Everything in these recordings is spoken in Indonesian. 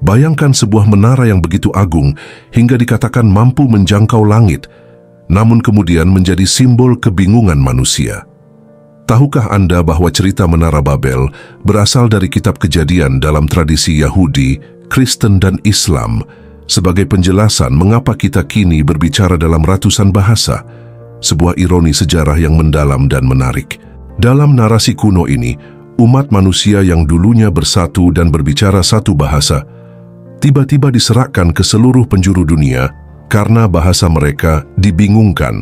Bayangkan sebuah menara yang begitu agung hingga dikatakan mampu menjangkau langit, namun kemudian menjadi simbol kebingungan manusia. Tahukah Anda bahwa cerita Menara Babel berasal dari kitab Kejadian dalam tradisi Yahudi, Kristen, dan Islam sebagai penjelasan mengapa kita kini berbicara dalam ratusan bahasa, sebuah ironi sejarah yang mendalam dan menarik. Dalam narasi kuno ini, umat manusia yang dulunya bersatu dan berbicara satu bahasa, tiba-tiba diserahkan ke seluruh penjuru dunia karena bahasa mereka dibingungkan,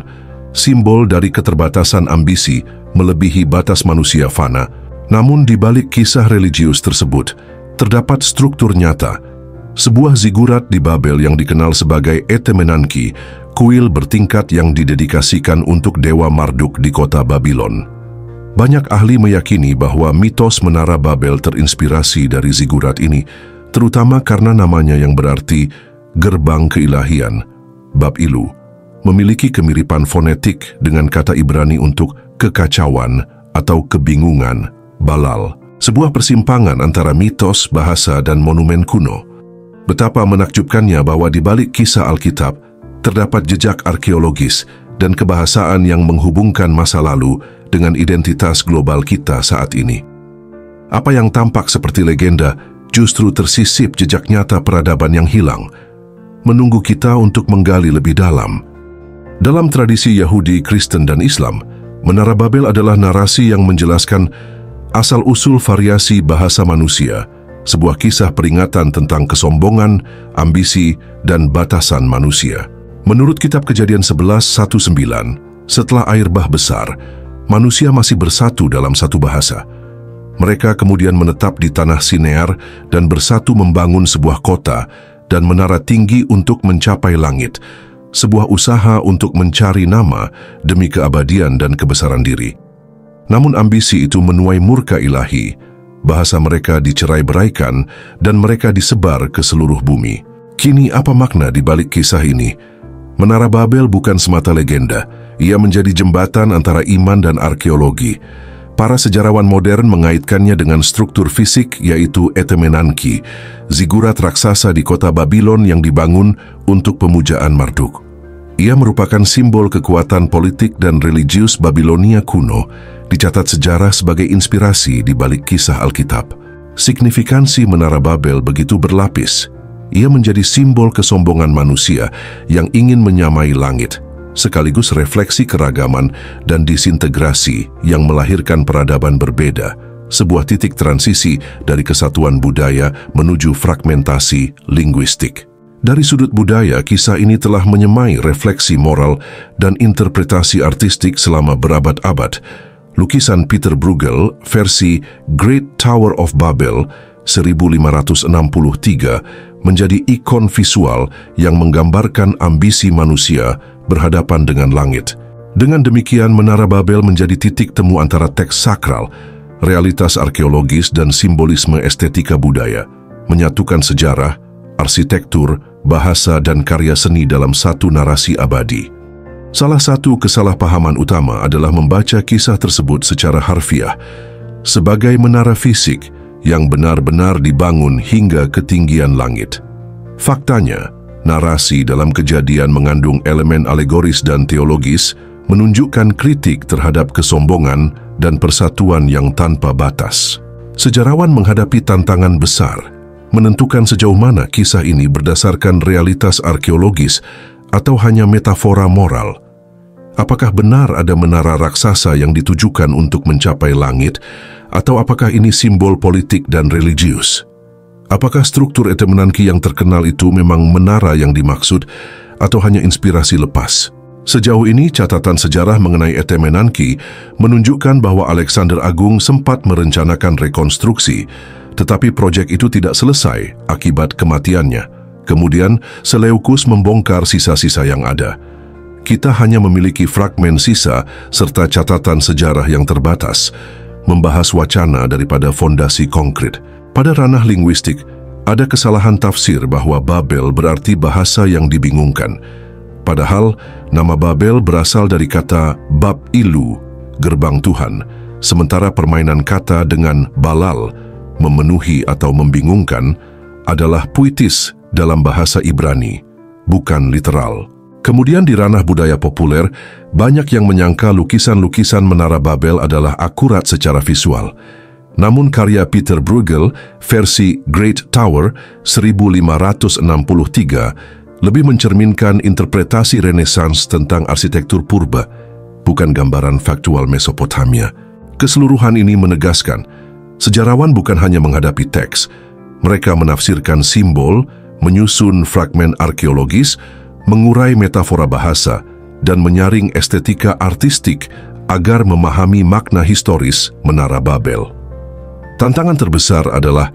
simbol dari keterbatasan ambisi melebihi batas manusia fana. Namun di balik kisah religius tersebut, terdapat struktur nyata. Sebuah zigurat di Babel yang dikenal sebagai Etemenanki, kuil bertingkat yang didedikasikan untuk Dewa Marduk di kota Babylon. Banyak ahli meyakini bahwa mitos Menara Babel terinspirasi dari zigurat ini, terutama karena namanya yang berarti gerbang keilahian, Bab Ilu, memiliki kemiripan fonetik dengan kata Ibrani untuk kekacauan atau kebingungan, Balal, sebuah persimpangan antara mitos, bahasa, dan monumen kuno. Betapa menakjubkannya bahwa di balik kisah Alkitab terdapat jejak arkeologis dan kebahasaan yang menghubungkan masa lalu dengan identitas global kita saat ini. Apa yang tampak seperti legenda justru tersisip jejak nyata peradaban yang hilang, menunggu kita untuk menggali lebih dalam. Dalam tradisi Yahudi, Kristen, dan Islam, Menara Babel adalah narasi yang menjelaskan asal-usul variasi bahasa manusia, sebuah kisah peringatan tentang kesombongan, ambisi, dan batasan manusia. Menurut kitab Kejadian 11:1-9, setelah air bah besar, manusia masih bersatu dalam satu bahasa. Mereka kemudian menetap di tanah Sinear dan bersatu membangun sebuah kota dan menara tinggi untuk mencapai langit, sebuah usaha untuk mencari nama demi keabadian dan kebesaran diri. Namun ambisi itu menuai murka ilahi, bahasa mereka dicerai-beraikan dan mereka disebar ke seluruh bumi. Kini apa makna di balik kisah ini? Menara Babel bukan semata legenda, ia menjadi jembatan antara iman dan arkeologi. Para sejarawan modern mengaitkannya dengan struktur fisik yaitu Etemenanki, zigurat raksasa di kota Babylon yang dibangun untuk pemujaan Marduk. Ia merupakan simbol kekuatan politik dan religius Babilonia kuno, dicatat sejarah sebagai inspirasi di balik kisah Alkitab. Signifikansi Menara Babel begitu berlapis. Ia menjadi simbol kesombongan manusia yang ingin menyamai langit, sekaligus refleksi keragaman dan disintegrasi yang melahirkan peradaban berbeda, sebuah titik transisi dari kesatuan budaya menuju fragmentasi linguistik. Dari sudut budaya, kisah ini telah menyemai refleksi moral dan interpretasi artistik selama berabad-abad. Lukisan Peter Bruegel versi Great Tower of Babel 1563 menjadi ikon visual yang menggambarkan ambisi manusia berhadapan dengan langit. Dengan demikian, Menara Babel menjadi titik temu antara teks sakral, realitas arkeologis, dan simbolisme estetika budaya, menyatukan sejarah, arsitektur, bahasa, dan karya seni dalam satu narasi abadi. Salah satu kesalahpahaman utama adalah membaca kisah tersebut secara harfiah, sebagai menara fisik yang benar-benar dibangun hingga ketinggian langit. Faktanya, narasi dalam Kejadian mengandung elemen alegoris dan teologis, menunjukkan kritik terhadap kesombongan dan persatuan yang tanpa batas. Sejarawan menghadapi tantangan besar, menentukan sejauh mana kisah ini berdasarkan realitas arkeologis atau hanya metafora moral. Apakah benar ada menara raksasa yang ditujukan untuk mencapai langit, atau apakah ini simbol politik dan religius? Apakah struktur Etemenanki yang terkenal itu memang menara yang dimaksud, atau hanya inspirasi lepas? Sejauh ini, catatan sejarah mengenai Etemenanki menunjukkan bahwa Alexander Agung sempat merencanakan rekonstruksi, tetapi proyek itu tidak selesai akibat kematiannya. Kemudian, Seleukus membongkar sisa-sisa yang ada. Kita hanya memiliki fragmen sisa serta catatan sejarah yang terbatas, membahas wacana daripada fondasi konkret. Pada ranah linguistik, ada kesalahan tafsir bahwa Babel berarti bahasa yang dibingungkan. Padahal, nama Babel berasal dari kata Bab Ilu, gerbang Tuhan, sementara permainan kata dengan Balal, memenuhi atau membingungkan, adalah puitis dalam bahasa Ibrani, bukan literal. Kemudian di ranah budaya populer, banyak yang menyangka lukisan-lukisan Menara Babel adalah akurat secara visual. Namun karya Peter Bruegel versi Great Tower 1563 lebih mencerminkan interpretasi Renaissance tentang arsitektur purba, bukan gambaran faktual Mesopotamia. Keseluruhan ini menegaskan, sejarawan bukan hanya menghadapi teks, mereka menafsirkan simbol, menyusun fragmen arkeologis, mengurai metafora bahasa, dan menyaring estetika artistik agar memahami makna historis Menara Babel. Tantangan terbesar adalah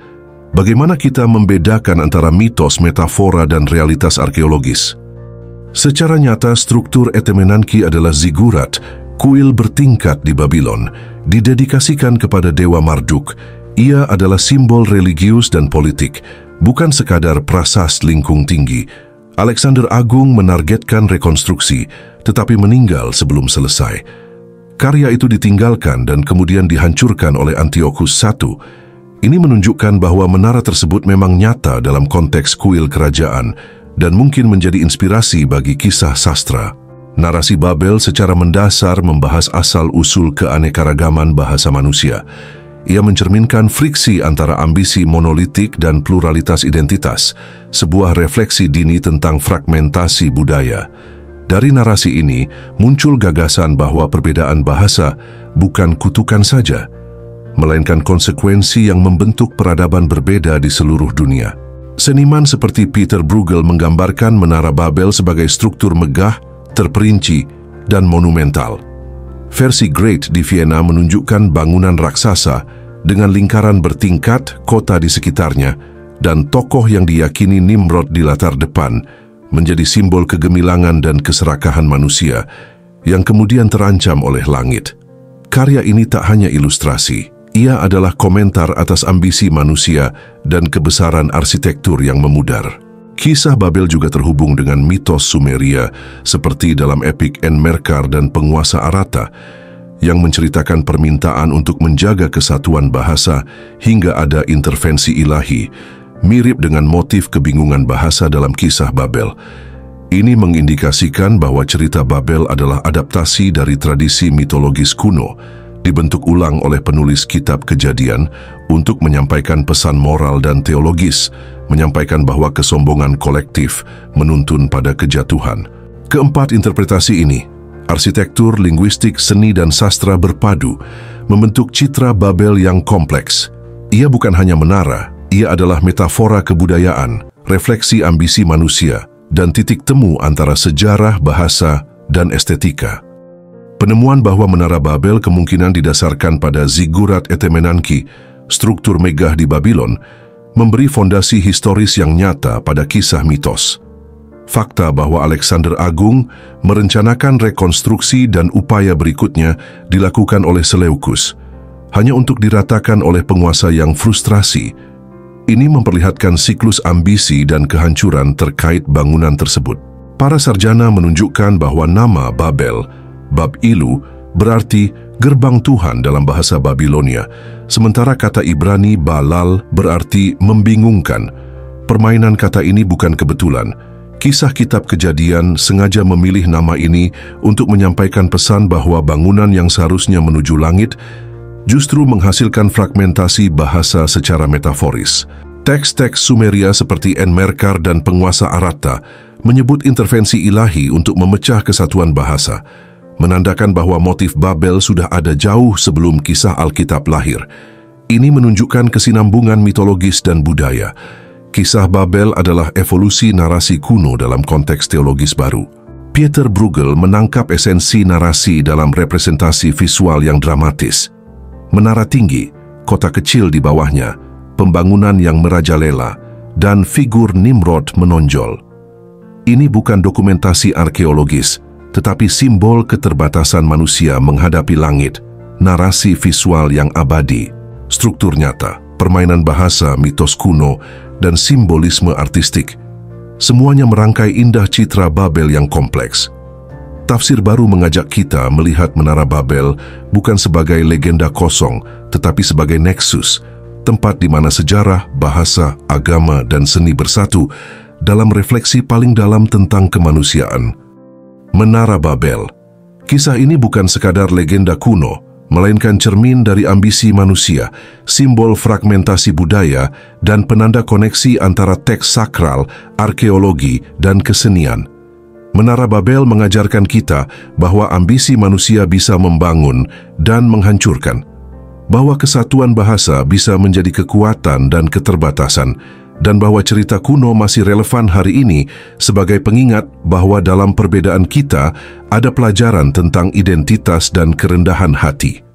bagaimana kita membedakan antara mitos, metafora, dan realitas arkeologis. Secara nyata, struktur Etemenanki adalah zigurat, kuil bertingkat di Babylon, didedikasikan kepada Dewa Marduk. Ia adalah simbol religius dan politik, bukan sekadar prasasti lingkung tinggi. Alexander Agung menargetkan rekonstruksi, tetapi meninggal sebelum selesai. Karya itu ditinggalkan dan kemudian dihancurkan oleh Antiochus I. Ini menunjukkan bahwa menara tersebut memang nyata dalam konteks kuil kerajaan dan mungkin menjadi inspirasi bagi kisah sastra. Narasi Babel secara mendasar membahas asal-usul keanekaragaman bahasa manusia. Ia mencerminkan friksi antara ambisi monolitik dan pluralitas identitas, sebuah refleksi dini tentang fragmentasi budaya. Dari narasi ini, muncul gagasan bahwa perbedaan bahasa bukan kutukan saja, melainkan konsekuensi yang membentuk peradaban berbeda di seluruh dunia. Seniman seperti Peter Bruegel menggambarkan Menara Babel sebagai struktur megah, terperinci, dan monumental. Versi Great di Vienna menunjukkan bangunan raksasa dengan lingkaran bertingkat, kota di sekitarnya, dan tokoh yang diyakini Nimrod di latar depan, menjadi simbol kegemilangan dan keserakahan manusia yang kemudian terancam oleh langit. Karya ini tak hanya ilustrasi, ia adalah komentar atas ambisi manusia dan kebesaran arsitektur yang memudar. Kisah Babel juga terhubung dengan mitos Sumeria seperti dalam epik Enmerkar dan Penguasa Arata yang menceritakan permintaan untuk menjaga kesatuan bahasa hingga ada intervensi ilahi, mirip dengan motif kebingungan bahasa dalam kisah Babel. Ini mengindikasikan bahwa cerita Babel adalah adaptasi dari tradisi mitologis kuno, dibentuk ulang oleh penulis kitab Kejadian untuk menyampaikan pesan moral dan teologis, menyampaikan bahwa kesombongan kolektif menuntun pada kejatuhan. Keempat interpretasi ini, arsitektur, linguistik, seni, dan sastra berpadu, membentuk citra Babel yang kompleks. Ia bukan hanya menara, ia adalah metafora kebudayaan, refleksi ambisi manusia, dan titik temu antara sejarah, bahasa, dan estetika. Penemuan bahwa Menara Babel kemungkinan didasarkan pada zigurat Etemenanki, struktur megah di Babylon, memberi fondasi historis yang nyata pada kisah mitos. Fakta bahwa Alexander Agung merencanakan rekonstruksi dan upaya berikutnya dilakukan oleh Seleukus, hanya untuk diratakan oleh penguasa yang frustrasi. Ini memperlihatkan siklus ambisi dan kehancuran terkait bangunan tersebut. Para sarjana menunjukkan bahwa nama Babel, Bab-ilu, berarti gerbang Tuhan dalam bahasa Babilonia, sementara kata Ibrani Balal berarti membingungkan. Permainan kata ini bukan kebetulan. Kisah kitab Kejadian sengaja memilih nama ini untuk menyampaikan pesan bahwa bangunan yang seharusnya menuju langit justru menghasilkan fragmentasi bahasa secara metaforis. Teks-teks Sumeria seperti Enmerkar dan Penguasa Arata menyebut intervensi ilahi untuk memecah kesatuan bahasa, menandakan bahwa motif Babel sudah ada jauh sebelum kisah Alkitab lahir. Ini menunjukkan kesinambungan mitologis dan budaya. Kisah Babel adalah evolusi narasi kuno dalam konteks teologis baru. Peter Bruegel menangkap esensi narasi dalam representasi visual yang dramatis. Menara tinggi, kota kecil di bawahnya, pembangunan yang merajalela, dan figur Nimrod menonjol. Ini bukan dokumentasi arkeologis, tetapi simbol keterbatasan manusia menghadapi langit, narasi visual yang abadi, struktur nyata, permainan bahasa, mitos kuno, dan simbolisme artistik. Semuanya merangkai indah citra Babel yang kompleks. Tafsir baru mengajak kita melihat Menara Babel bukan sebagai legenda kosong, tetapi sebagai nexus, tempat di mana sejarah, bahasa, agama, dan seni bersatu dalam refleksi paling dalam tentang kemanusiaan. Menara Babel. Kisah ini bukan sekadar legenda kuno, melainkan cermin dari ambisi manusia, simbol fragmentasi budaya, dan penanda koneksi antara teks sakral, arkeologi, dan kesenian. Menara Babel mengajarkan kita bahwa ambisi manusia bisa membangun dan menghancurkan, bahwa kesatuan bahasa bisa menjadi kekuatan dan keterbatasan, dan bahwa cerita kuno masih relevan hari ini sebagai pengingat bahwa dalam perbedaan kita ada pelajaran tentang identitas dan kerendahan hati.